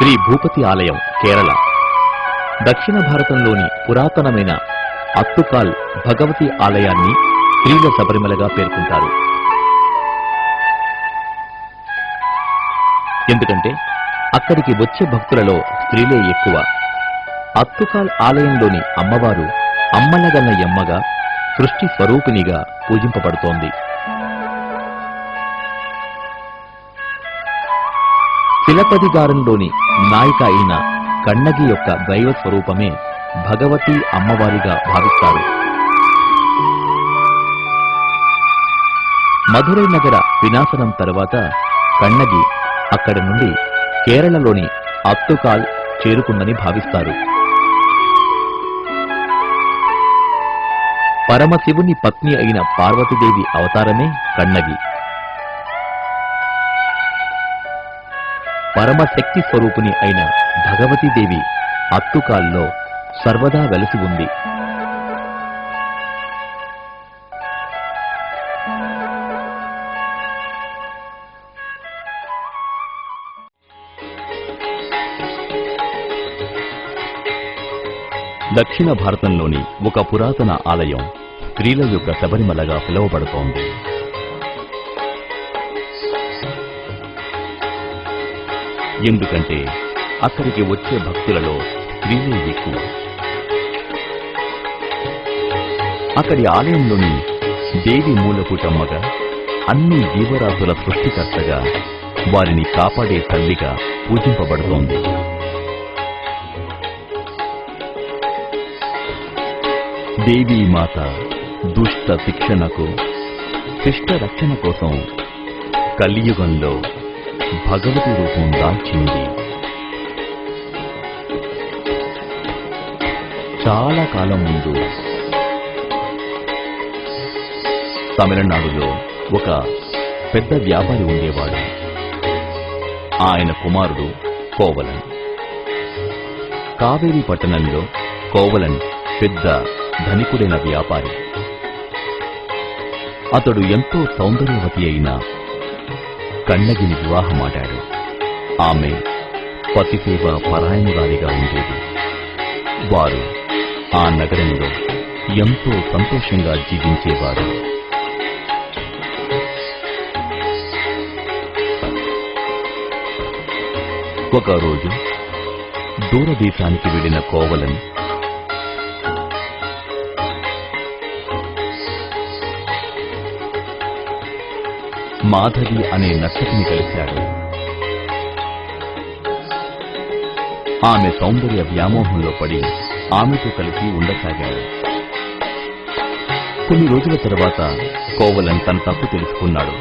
శ్రీ భూపతి ఆలయం, కేరళ. దక్షిణ భారతంలోని పురాతనమైన అత్తుకాల్ భగవతి ఆలయాన్ని స్త్రీల శబరిమలగా పేర్కొంటారు. ఎందుకంటే అక్కడికి వచ్చే భక్తులలో స్త్రీలే ఎక్కువ. అత్తుకాల్ ఆలయంలోని అమ్మవారు అమ్మలగన్న యమ్మగా, సృష్టి స్వరూపిణిగా పూజింపబడుతోంది. శిలపదిగారంలోని నాయిక అయిన కన్నగి యొక్క దైవ స్వరూపమే భగవతి అమ్మవారిగా భావిస్తారు. మధురై నగర వినాశనం తరువాత కన్నగి అక్కడి నుండి కేరళలోని అత్తుకాల్ చేరుకుందని భావిస్తారు. పరమశివుని పత్ని అయిన పార్వతీదేవి అవతారమే కన్నగి. పరమశక్తి స్వరూపిణి అయిన భగవతీదేవి అత్తుకాల్లో సర్వదా వెలసి ఉంది. దక్షిణ భారతంలోని ఒక పురాతన ఆలయం స్త్రీల యొక్క శబరిమలగా పిలువబడుతోంది. ఎందుకంటే అక్కడికి వచ్చే భక్తులలో స్త్రీలే ఎక్కువ. అక్కడి ఆలయంలోని దేవి మూలపుటమ్మగా, అన్ని జీవరాశుల సృష్టికర్తగా, వారిని కాపాడే తల్లిగా పూజింపబడుతోంది. దేవీమాత దుష్ట శిక్షణకు, శిష్ట రక్షణ కోసం కలియుగంలో భగవతి రూపం దాల్చింది. చాలా కాలం ముందు తమిళనాడులో ఒక పెద్ద వ్యాపారి ఉండేవాడు. ఆయన కుమారుడు కోవలన్. కావేరీ పట్టణంలో కోవలన్ పెద్ద ధనికుడైన వ్యాపారి. అతడు ఎంతో సౌందర్యవతి అయిన కన్నగిని వివాహమాడాడు. ఆమె పతిసేవ పరాయణురాలిగా ఉండేది. వారు ఆ నగరంలో ఎంతో సంతోషంగా జీవించేవారు. ఒకరోజు దూరదేశానికి వెళ్లిన కోవలన్ మాధవి అనే నర్తకిని కలిశాడు. ఆమె సౌందర్య వ్యామోహంలో పడి ఆమెతో కలిసి ఉండసాగాడు. కొన్ని రోజుల తరువాత కోవలన్ తన తప్పు తెలుసుకున్నాడు,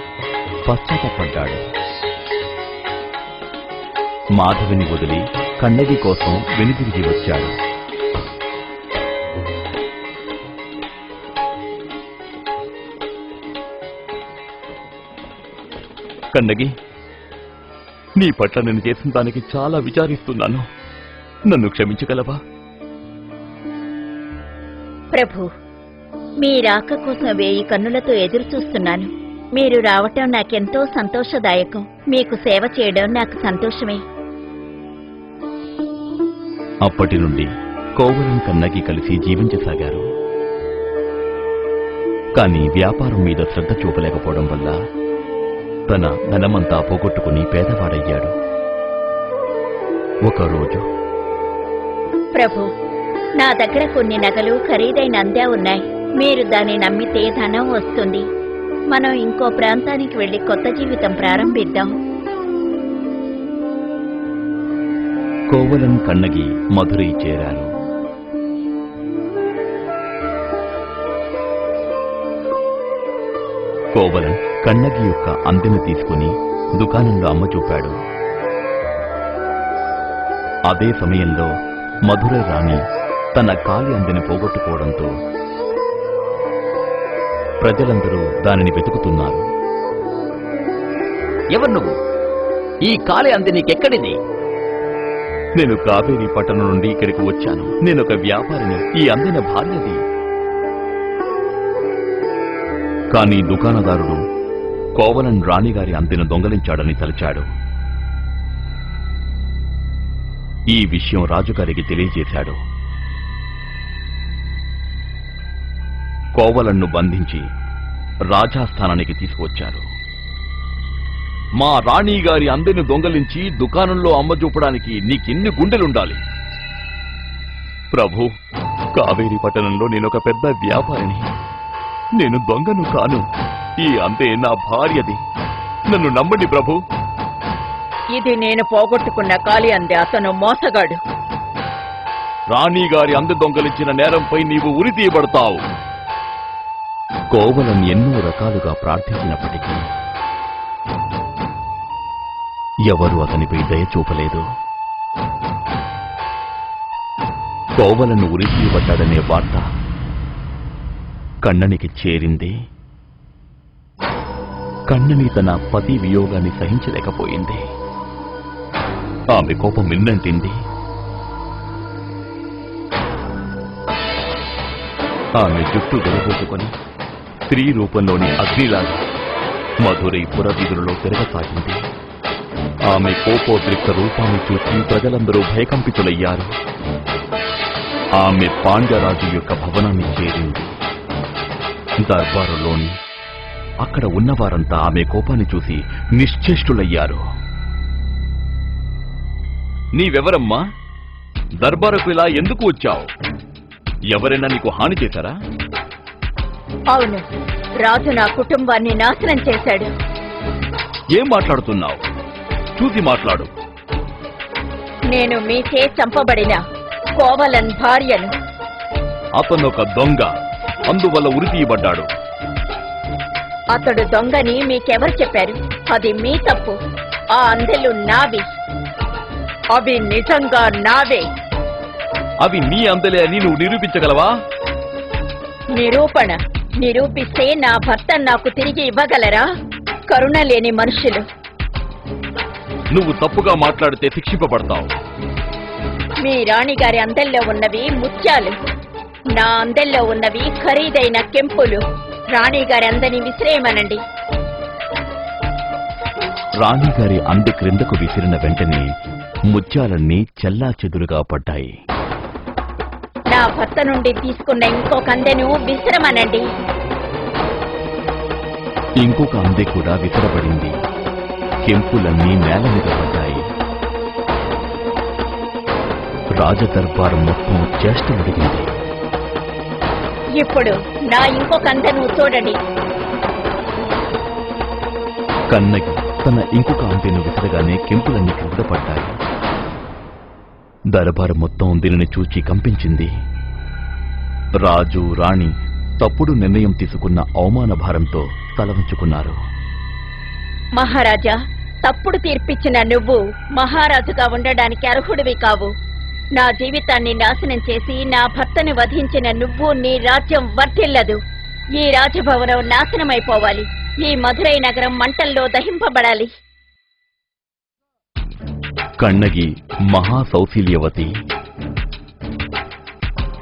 పశ్చాత్తపడ్డాడు. మాధవిని వదిలి కన్నగి కోసం వెనుదిరిగి వచ్చాడు. కన్నగి, నీ పట్ల నేను చేసిన దానికి చాలా విచారిస్తున్నాను. నన్ను క్షమించగలవా? ప్రభు, మీ రాక కోసం 1000 కన్నులతో ఎదురు చూస్తున్నాను. మీరు రావటం నాకెంతో సంతోషదాయకం. మీకు సేవ చేయడం నాకు సంతోషమే. అప్పటి నుండి కోవలన్ కన్నగి కలిసి జీవించసాగారు. కానీ వ్యాపారం మీద శ్రద్ధ చూపలేకపోవడం వల్ల తన ధనమంతా పోగొట్టుకుని పేదవాడయ్యాడు. ఒకరోజు, ప్రభు, నా దగ్గర కొన్ని నగలు ఖరీదైన అందా ఉన్నాయి. మీరు దాన్ని నమ్మితే ధనం వస్తుంది. మనం ఇంకో ప్రాంతానికి వెళ్లి కొత్త జీవితం ప్రారంభిద్దాం. కోవలన్ కన్నగి మధురై చేరారు. కోవలన్ కన్నగి యొక్క అందెను తీసుకుని దుకాణంలో అమ్మ చూపాడు. అదే సమయంలో మధురై రాణి తన కాలి అందెను పోగొట్టుకోవడంతో ప్రజలందరూ దానిని వెతుకుతున్నారు. ఎవరు నువ్వు? ఈ కాలి అందె నీకెక్కడిది? నేను కావేరీ పట్టణం నుండి ఇక్కడికి వచ్చాను. నేనొక వ్యాపారిని. ఈ అందిన భార్యది. కానీ దుకాణదారుడు కోవలన్ రాణిగారి అందిన దొంగలించాడని తలచాడు. ఈ విషయం రాజుగారికి తెలియజేశాడు. కోవలన్ను బంధించి రాజాస్థానానికి తీసుకువచ్చారు. మా రాణిగారి అందరిని దొంగలించి దుకాణంలో అమ్మజూపడానికి నీకెన్ని గుండెలుండాలి? ప్రభు, కావేరీ పట్టణంలో నేనొక పెద్ద వ్యాపారిని. నేను దొంగను కాను. ఈ అందే నా భార్యది. నన్ను నమ్మండి ప్రభు. ఇది నేను పోగొట్టుకున్న కాళీ అందే. అతను మోసగాడు. రాణిగారి అంద దొంగలించిన నేరంపై నీవు ఉరి తీయబడతావు. కోవలన్ ఎన్నో రకాలుగా ప్రార్థించినప్పటికీ ఎవరూ అతనిపై దయ చూపలేదు. కోవలను ఉరి తీయబడ్డాడనే వార్త కన్ననికి చేరింది. కన్నని తన పతి వియోగాన్ని సహించలేకపోయింది. ఆమె కోపం మిన్నంటింది. ఆమె జుట్టు వెలబోసుకొని స్త్రీ రూపంలోని అగ్నిలాగా మధురై పురవీధులలో తిరగసాగింది. ఆమె కోపోద్రిక్త రూపాన్ని చూసి ప్రజలందరూ భయకంపితులయ్యారు. ఆమె పాండ్యరాజు యొక్క భవనాన్ని చేరింది. దర్బారులోని అక్కడ ఉన్నవారంతా ఆమె కోపాన్ని చూసి నిశ్చేష్టులయ్యారు. నీవెవరమ్మా? దర్బారుకు ఇలా ఎందుకు వచ్చావు? ఎవరైనా నీకు హాని చేశారా? అవును, రాజు నా కుటుంబాన్ని నాశనం చేశాడు. ఏం మాట్లాడుతున్నావు? చూసి మాట్లాడు. నేను మీచే చంపబడిన కోవలన్ భార్యను. అతను ఒక దొంగ, అందువల్ల ఉరి తీయబడ్డాడు. అతడు దొంగని మీకెవరు చెప్పారు? అది మీ తప్పు. ఆ అందెలు నావి. అవి నిజంగా నావే. అవి నీ అందలే అని నువ్వు నిరూపించగలవా? నిరూపిస్తే నా భర్త నాకు తిరిగి ఇవ్వగలరా? కరుణ లేని మనుషులు. నువ్వు తప్పుగా మాట్లాడితే శిక్షింపబడతావు. మీ రాణిగారి అందెల్లో ఉన్నవి ముత్యాలు, నా అందెల్లో ఉన్నవి ఖరీదైన కెంపులు. రాణిగారి అందని విసిరేయమనండి. రాణిగారి అందె క్రిందకు విసిరిన వెంటనే ముత్యాలన్నీ చెల్లాచెదురుగా పడ్డాయి. నా భర్త నుండి తీసుకున్న ఇంకొక అందెను విసిరమనండి. ఇంకొక అందె కూడా విసరబడింది. కెంపులన్నీ నేల మీద పడ్డాయి. రాజదర్బారు మొత్తం చేష్టమడిగింది. ఇప్పుడు నా ఇంకొక అందెను చూడండి. కన్నగి తన ఇంకొక అందెను విసరగానే కెంపులన్నీ కింద పడ్డాయి. దర్బారు మొత్తం దీనిని చూచి కంపించింది. రాజు రాణి తప్పుడు నిర్ణయం తీసుకున్న అవమాన భారంతో తల వంచుకున్నారు. మహారాజా, తప్పుడు తీర్పిచ్చిన నువ్వు మహారాజుగా ఉండడానికి అర్హుడివి కావు. నా జీవితాన్ని నాశనం చేసి నా భర్తను వధించిన నువ్వు, నీ రాజ్యం వర్ధిల్లదు. ఈ రాజభవనం నాశనమైపోవాలి. ఈ మధురై నగరం మంటల్లో దహింపబడాలి. కన్నగి మహాసౌశీల్యవతి.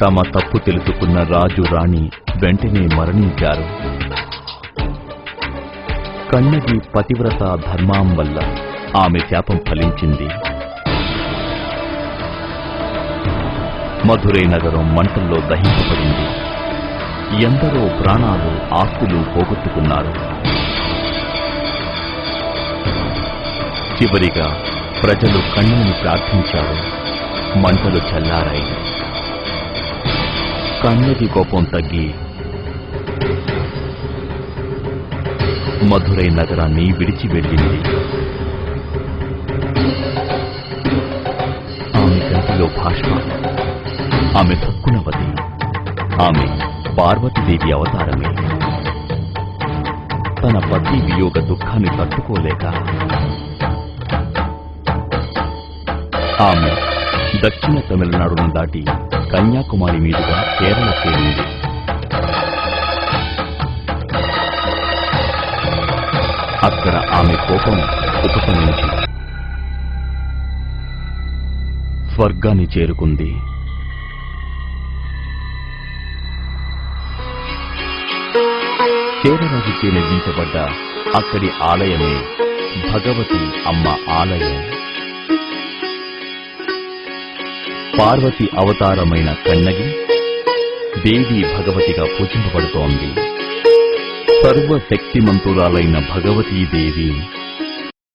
తమ తప్పు తెలుసుకున్న రాజు రాణి వెంటనే మరణించారు. కన్నగి పతివ్రత ధర్మం వల్ల ఆమె శాపం ఫలించింది. మధురై నగరం మంటల్లో దహింపబడింది. ఎందరో ప్రాణాలు, ఆస్తులు పోగొట్టుకున్నారు. చివరిగా ప్రజలు కన్నని ప్రార్థించారు. మంటలు చల్లారాయి. కన్నది కోపం తగ్గి మధురై నగరాన్ని విడిచి వెళ్ళింది. ఆమె కంటిలో భాష్పాలు. ఆమె సద్గుణవతి. ఆమె పార్వతీదేవి అవతారమే. తన పతి వియోగ దుఃఖాన్ని తట్టుకోలేక ఆమె దక్షిణ తమిళనాడును దాటి కన్యాకుమారి మీదుగా కేరళ చేరింది. అక్కడ ఆమె కోపం ఉపశమించి స్వర్గాన్ని చేరుకుంది. కేరళరాజుచే నిర్మించబడ్డ అక్కడి ఆలయమే భగవతి అమ్మ ఆలయం. పార్వతి అవతారమైన కన్నగి దేవి భగవతిగా పూజింపబడుతోంది. సర్వశక్తిమంతురాలైన భగవతీదేవి